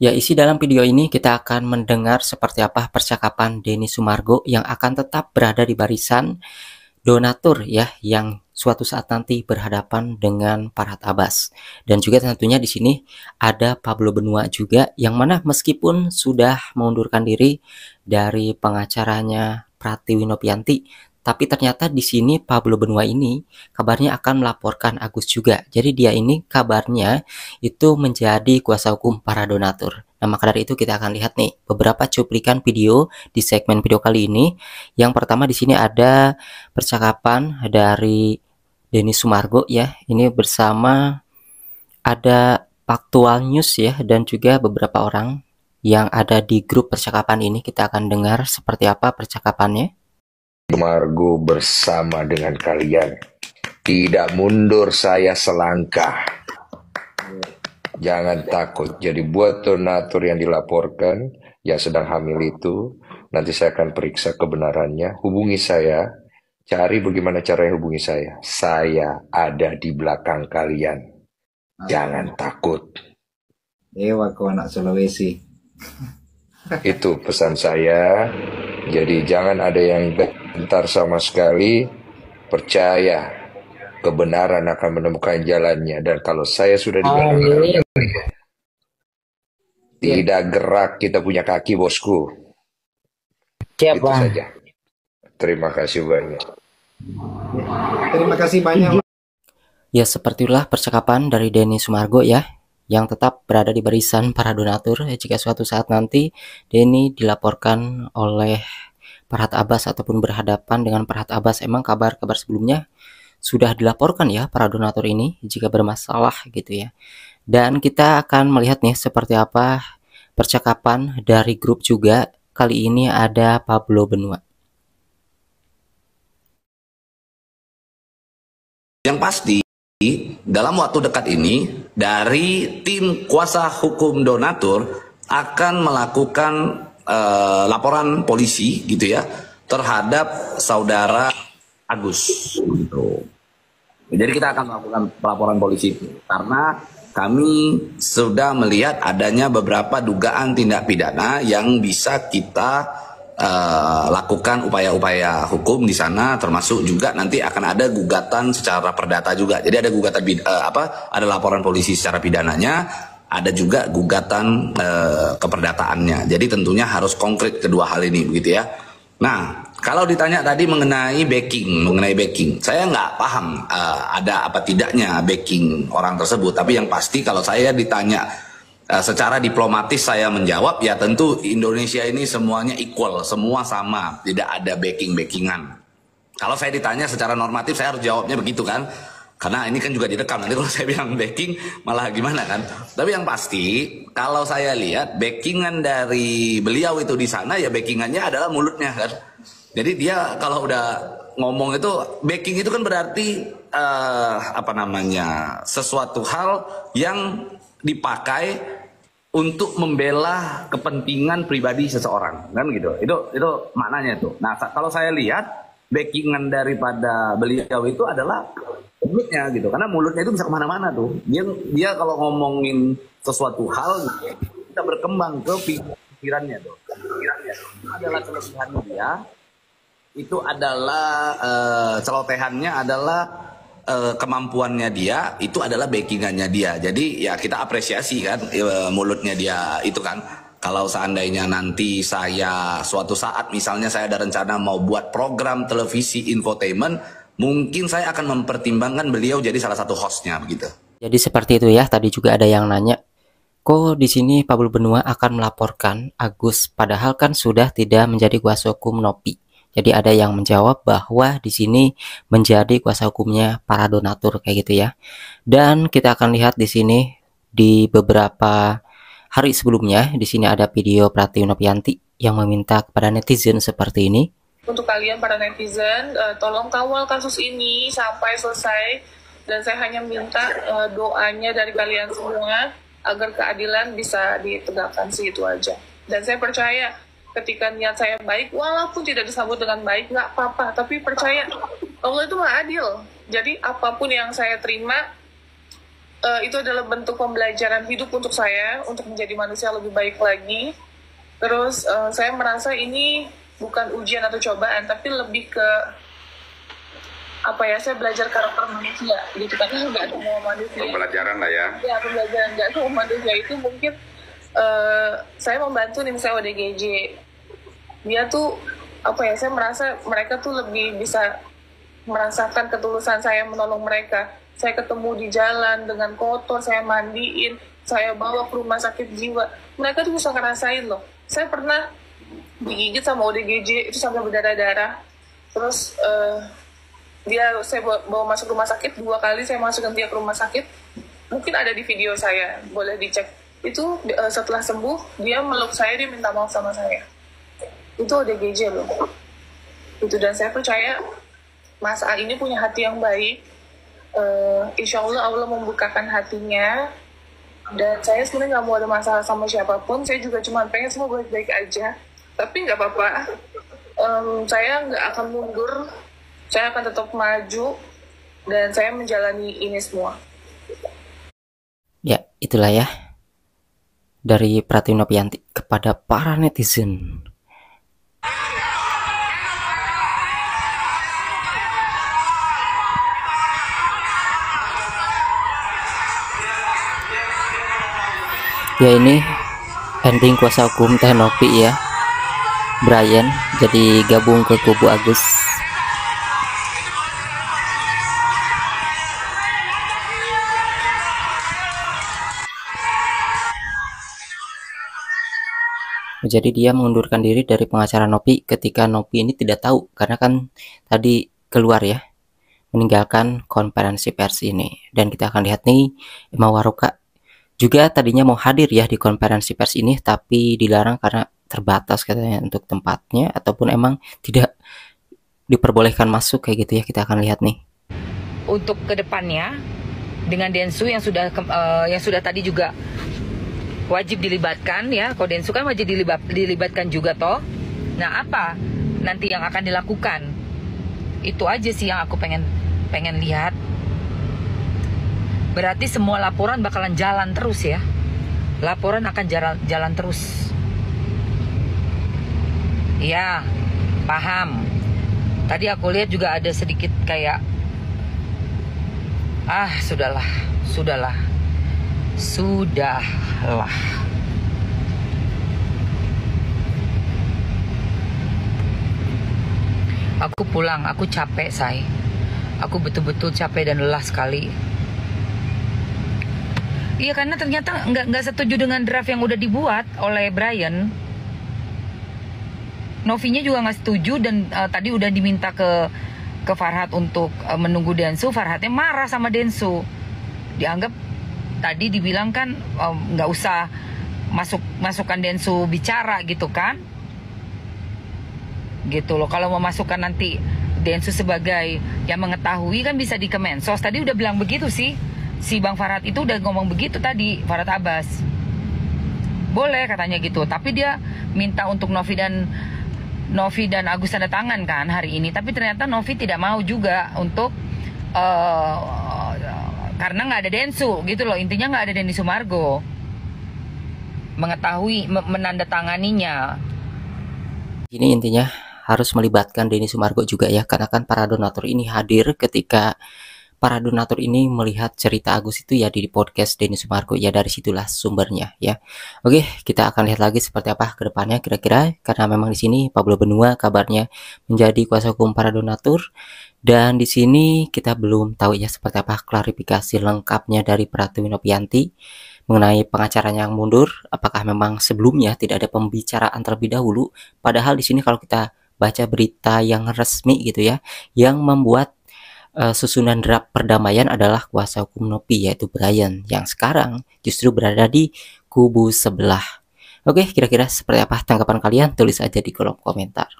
Ya, isi dalam video ini kita akan mendengar seperti apa percakapan Denny Sumargo yang akan tetap berada di barisan donatur ya, yang suatu saat nanti berhadapan dengan Farhad Abbas. Dan juga tentunya di sini ada Pablo Benua juga, yang mana meskipun sudah mengundurkan diri dari pengacaranya Pratiwi Nopianti, tapi ternyata di sini Pablo Benua ini kabarnya akan melaporkan Agus juga. Jadi dia ini kabarnya itu menjadi kuasa hukum para donatur. Nah, maka dari itu kita akan lihat nih beberapa cuplikan video di segmen video kali ini. Yang pertama di sini ada percakapan dari Denny Sumargo ya. Ini bersama ada Faktual News ya, dan juga beberapa orang yang ada di grup percakapan ini. Kita akan dengar seperti apa percakapannya. Sumargo bersama dengan kalian. Tidak mundur saya selangkah. Jangan takut. Jadi buat donatur yang dilaporkan, yang sedang hamil itu, nanti saya akan periksa kebenarannya. Hubungi saya. Cari bagaimana caranya hubungi saya. Saya ada di belakang kalian. Jangan takut. Dewa kau anak Sulawesi. Itu pesan saya. Jadi jangan ada yang gentar sama sekali. Percaya kebenaran akan menemukan jalannya. Dan kalau saya sudah di belakang kalian, tidak gerak kita punya kaki, bosku. Siap, Itu Bang. saja. Terima kasih banyak. Terima kasih banyak. Ya, seperti itulah percakapan dari Denny Sumargo ya, yang tetap berada di barisan para donatur ya, jika suatu saat nanti Denny dilaporkan oleh Farhad Abbas ataupun berhadapan dengan Farhad Abbas. Emang kabar-kabar sebelumnya sudah dilaporkan ya para donatur ini jika bermasalah gitu ya. Dan kita akan melihat nih seperti apa percakapan dari grup juga. Kali ini ada Pablo Benua. Yang pasti dalam waktu dekat ini dari tim kuasa hukum donatur akan melakukan laporan polisi gitu ya terhadap saudara Agus gitu. Jadi kita akan melakukan pelaporan polisi karena kami sudah melihat adanya beberapa dugaan tindak pidana yang bisa kita lakukan upaya-upaya hukum di sana, termasuk juga nanti akan ada gugatan secara perdata juga. Jadi ada gugatan ada laporan polisi secara pidananya, ada juga gugatan keperdataannya. Jadi tentunya harus konkret kedua hal ini begitu ya. Nah, kalau ditanya tadi mengenai backing, saya nggak paham ada apa tidaknya backing orang tersebut. Tapi yang pasti kalau saya ditanya secara diplomatis saya menjawab, ya tentu Indonesia ini semuanya equal, semua sama, tidak ada backing-backingan. Kalau saya ditanya secara normatif saya harus jawabnya begitu kan, karena ini kan juga direkam, nanti kalau saya bilang backing malah gimana kan. Tapi yang pasti kalau saya lihat backingan dari beliau itu di sana, ya backingannya adalah mulutnya kan. Jadi dia kalau udah ngomong itu, backing itu kan berarti sesuatu hal yang dipakai untuk membela kepentingan pribadi seseorang, kan gitu. Itu maknanya tuh. Nah, kalau saya lihat backingan daripada beliau itu adalah mulutnya gitu, karena mulutnya itu bisa kemana-mana tuh. Dia kalau ngomongin sesuatu hal, kita berkembang ke pikirannya tuh. Pikirannya itu adalah kelebihan dia. Itu adalah celotehannya adalah kemampuannya dia, itu adalah backingannya dia. Jadi ya kita apresiasi kan mulutnya dia itu kan. Kalau seandainya nanti saya suatu saat misalnya saya ada rencana mau buat program televisi infotainment, mungkin saya akan mempertimbangkan beliau jadi salah satu hostnya begitu. Jadi seperti itu ya. Tadi juga ada yang nanya, kok di sini Pablo Benua akan melaporkan Agus, padahal kan sudah tidak menjadi kuasa hukum Nopi. Jadi ada yang menjawab bahwa di sini menjadi kuasa hukumnya para donatur kayak gitu ya. Dan kita akan lihat di sini di beberapa hari sebelumnya, di sini ada video Pratiwi Nopianti yang meminta kepada netizen seperti ini. Untuk kalian para netizen, tolong kawal kasus ini sampai selesai, dan saya hanya minta doanya dari kalian semua agar keadilan bisa ditegakkan, sih itu aja. Dan saya percaya ketika niat saya baik, walaupun tidak disambut dengan baik, nggak apa-apa. Tapi percaya, Allah itu nggak adil. Jadi apapun yang saya terima, itu adalah bentuk pembelajaran hidup untuk saya untuk menjadi manusia lebih baik lagi. Terus saya merasa ini bukan ujian atau cobaan, tapi lebih ke apa ya, saya belajar karakter manusia gitu, karena nggak semua manusia. Pembelajaran lah ya. Ya, pembelajaran nggak semua manusia itu mungkin saya membantu nih misalnya ODGJ. Dia tuh apa ya, saya merasa mereka tuh lebih bisa merasakan ketulusan saya menolong mereka. Saya ketemu di jalan dengan kotor, saya mandiin, saya bawa ke rumah sakit jiwa. Mereka tuh bisa ngerasain loh. Saya pernah digigit sama ODGJ itu sampai berdarah-darah. Terus saya bawa masuk rumah sakit 2 kali, saya masukin dia ke rumah sakit. Mungkin ada di video saya, boleh dicek. Itu setelah sembuh dia meluk saya, dia minta maaf sama saya. Itu ODGJ loh. Itu, dan saya percaya Mas A ini punya hati yang baik. Insya Allah membukakan hatinya. Dan saya sebenarnya nggak mau ada masalah sama siapapun. Saya juga cuma pengen semua baik-baik aja. Tapi nggak apa-apa. Saya nggak akan mundur. Saya akan tetap maju. Dan saya menjalani ini semua. Ya, itulah ya dari Pratiwi Nopianti kepada para netizen. Ya, ini ending kuasa hukum Teh Nopi ya, Brian jadi gabung ke kubu Agus. Jadi dia mengundurkan diri dari pengacara Nopi ketika Nopi ini tidak tahu, karena kan tadi keluar ya, meninggalkan konferensi pers ini. Dan kita akan lihat nih, Emma Waroka juga tadinya mau hadir ya di konferensi pers ini, tapi dilarang karena terbatas katanya untuk tempatnya, ataupun emang tidak diperbolehkan masuk kayak gitu ya. Kita akan lihat nih. Untuk kedepannya dengan Densu yang sudah tadi juga wajib dilibatkan ya, kalau Densu kan wajib dilibatkan juga toh. Nah, apa nanti yang akan dilakukan? Itu aja sih yang aku pengen lihat. Berarti semua laporan bakalan jalan terus ya. Laporan akan jalan terus. Ya, paham. Tadi aku lihat juga ada sedikit kayak sudahlah. Aku pulang, aku capek, say. Aku betul-betul capek dan lelah sekali. Iya, karena ternyata nggak setuju dengan draft yang udah dibuat oleh Brian. Novinya juga nggak setuju, dan tadi udah diminta ke Farhad untuk menunggu Densu. Farhadnya marah sama Densu. Dianggap tadi dibilang kan nggak usah masukkan Densu bicara gitu kan. Gitu loh, kalau mau masukkan nanti Densu sebagai yang mengetahui kan bisa di Kemensos. Tadi udah bilang begitu sih. Si Bang Farhad itu udah ngomong begitu tadi, Farhad Abbas. Boleh katanya gitu, tapi dia minta untuk Novi dan Agus tanda tangan kan hari ini. Tapi ternyata Novi tidak mau juga untuk karena nggak ada Densu gitu loh. Intinya nggak ada Denny Sumargo mengetahui menandatanganinya. Ini intinya harus melibatkan Denny Sumargo juga ya, karena kan para donatur ini hadir ketika para donatur ini melihat cerita Agus itu ya di podcast Denny Sumargo ya, dari situlah sumbernya ya. Oke, kita akan lihat lagi seperti apa ke depannya kira-kira, karena memang di sini Pablo Benua kabarnya menjadi kuasa hukum para donatur, dan di sini kita belum tahu ya seperti apa klarifikasi lengkapnya dari Pratiwi Nopianti mengenai pengacaranya yang mundur. Apakah memang sebelumnya tidak ada pembicaraan terlebih dahulu, padahal di sini kalau kita baca berita yang resmi gitu ya, yang membuat susunan draft perdamaian adalah kuasa hukum Nopi, yaitu Brian, yang sekarang justru berada di kubu sebelah. Oke, kira-kira seperti apa tanggapan kalian? Tulis aja di kolom komentar.